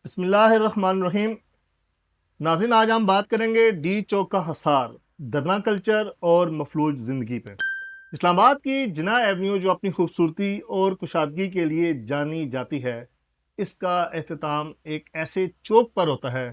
بسم اللہ الرحمن الرحیم۔ ناظرین، آج ہم بات کریں گے ڈی چوک کا حصار، درنا کلچر اور مفلوج زندگی پہ۔ اسلام آباد کی جناح ایونیو جو اپنی خوبصورتی اور کشادگی کے لیے جانی جاتی ہے، اس کا اختتام ایک ایسے چوک پر ہوتا ہے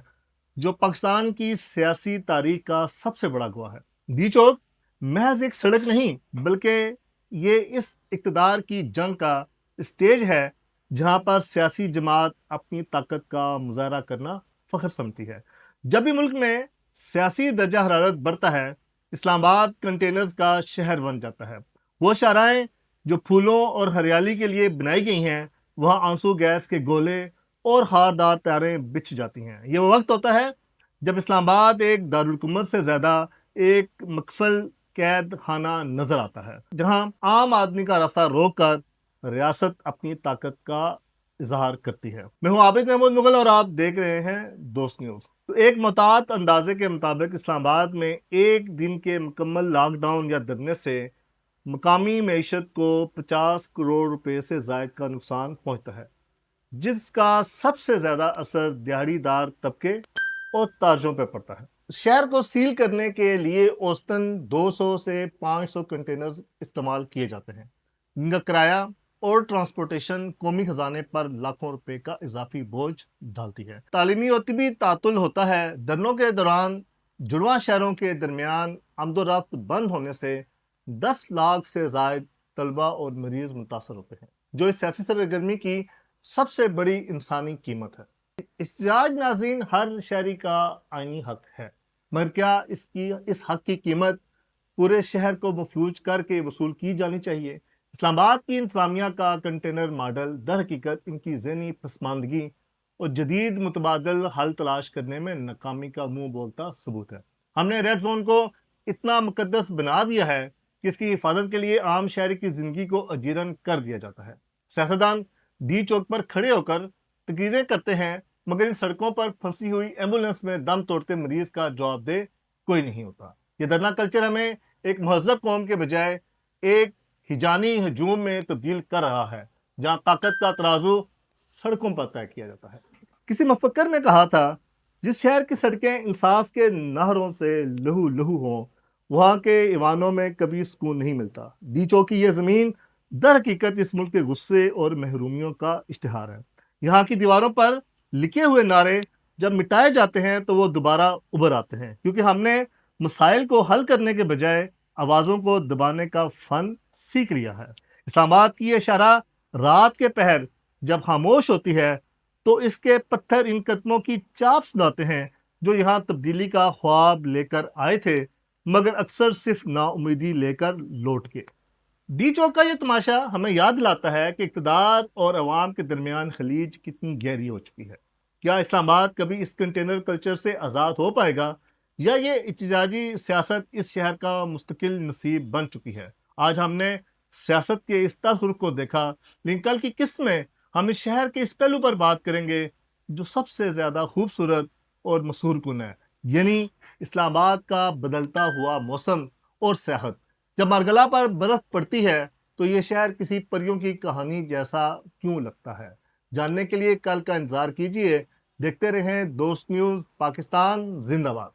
جو پاکستان کی سیاسی تاریخ کا سب سے بڑا گواہ ہے۔ ڈی چوک محض ایک سڑک نہیں بلکہ یہ اس اقتدار کی جنگ کا اسٹیج ہے جہاں پر سیاسی جماعت اپنی طاقت کا مظاہرہ کرنا فخر سمجھتی ہے۔ جب بھی ملک میں سیاسی درجہ حرارت بڑھتا ہے، اسلام آباد کنٹینرز کا شہر بن جاتا ہے۔ وہ شاہراہیں جو پھولوں اور ہریالی کے لیے بنائی گئی ہیں، وہاں آنسو گیس کے گولے اور خاردار تاریں بچھ جاتی ہیں۔ یہ وہ وقت ہوتا ہے جب اسلام آباد ایک دارالحکومت سے زیادہ ایک مقفل قید خانہ نظر آتا ہے، جہاں عام آدمی کا راستہ روک کر ریاست اپنی طاقت کا اظہار کرتی ہے۔ میں ہوں عابد محمود مغل اور آپ دیکھ رہے ہیں دوست نیوز۔ تو ایک محتاط اندازے کے مطابق اسلام آباد میں ایک دن کے مکمل لاک ڈاؤن یا دھرنے سے مقامی معیشت کو 50 کروڑ روپے سے زائد کا نقصان پہنچتا ہے، جس کا سب سے زیادہ اثر دیہڑی دار طبقے اور تاجروں پہ پڑتا ہے۔ شہر کو سیل کرنے کے لیے اوسطاً 200 سے 500 کنٹینرز استعمال کیے جاتے ہیں، ان کا کرایہ اور ٹرانسپورٹیشن قومی خزانے پر لاکھوں روپے کا اضافی بوجھ ڈالتی ہے۔ تعلیمی اور طبی تعطل ہوتا ہے۔ دھرنوں کے دوران جڑواں شہروں کے درمیان آمد و رفت بند ہونے سے 10 لاکھ سے زائد طلبہ اور مریض متاثر ہوتے ہیں، جو اس سیاسی سرگرمی کی سب سے بڑی انسانی قیمت ہے۔ احتجاج ناظرین ہر شہری کا آئینی حق ہے، مگر کیا اس حق کی قیمت پورے شہر کو مفلوج کر کے وصول کی جانی چاہیے؟ اسلام آباد کی انتظامیہ کا کنٹینر ماڈل در حقیقت ان کی ذہنی پسماندگی اور جدید متبادل حل تلاش کرنے میں ناکامی کا منہ بولتا ثبوت ہے۔ ہم نے ریڈ زون کو اتنا مقدس بنا دیا ہے کہ اس کی حفاظت کے لیے عام شہری کی زندگی کو اجیرن کر دیا جاتا ہے۔ سیاستدان ڈی چوک پر کھڑے ہو کر تقریریں کرتے ہیں، مگر ان سڑکوں پر پھنسی ہوئی ایمبولینس میں دم توڑتے مریض کا جواب دہ کوئی نہیں ہوتا۔ یہ درنا کلچر ہمیں ایک مہذب قوم کے بجائے ایک ہجانی ہجوم میں تبدیل کر رہا ہے، جہاں طاقت کا ترازو سڑکوں پر طے کیا جاتا ہے۔ کسی مفکر نے کہا تھا، جس شہر کی سڑکیں انصاف کے نہروں سے لہو لہو ہوں، وہاں کے ایوانوں میں کبھی سکون نہیں ملتا۔ ڈی چوک کی یہ زمین در حقیقت اس ملک کے غصے اور محرومیوں کا اشتہار ہے۔ یہاں کی دیواروں پر لکھے ہوئے نعرے جب مٹائے جاتے ہیں تو وہ دوبارہ ابھر آتے ہیں، کیونکہ ہم نے مسائل کو حل کرنے کے بجائے آوازوں کو دبانے کا فن سیکھ لیا ہے۔ اسلام آباد کی یہ شرح رات کے پہر جب خاموش ہوتی ہے تو اس کے پتھر ان قدموں کی چاپ سناتے ہیں جو یہاں تبدیلی کا خواب لے کر آئے تھے، مگر اکثر صرف نا امیدی لے کر لوٹ کے۔ ڈی چوک کا یہ تماشا ہمیں یاد دلاتا ہے کہ اقتدار اور عوام کے درمیان خلیج کتنی گہری ہو چکی ہے۔ کیا اسلام آباد کبھی اس کنٹینر کلچر سے آزاد ہو پائے گا، یا یہ احتجاجی سیاست اس شہر کا مستقل نصیب بن چکی ہے؟ آج ہم نے سیاست کے اس تلخ رخ کو دیکھا، لیکن کل کی قسط میں ہم اس شہر کے اس پہلو پر بات کریں گے جو سب سے زیادہ خوبصورت اور مسحور کن ہے، یعنی اسلام آباد کا بدلتا ہوا موسم اور سیاحت۔ جب مارگلا پر برف پڑتی ہے تو یہ شہر کسی پریوں کی کہانی جیسا کیوں لگتا ہے؟ جاننے کے لیے کل کا انتظار کیجیے۔ دیکھتے رہیں دوست نیوز۔ پاکستان زندہ باد۔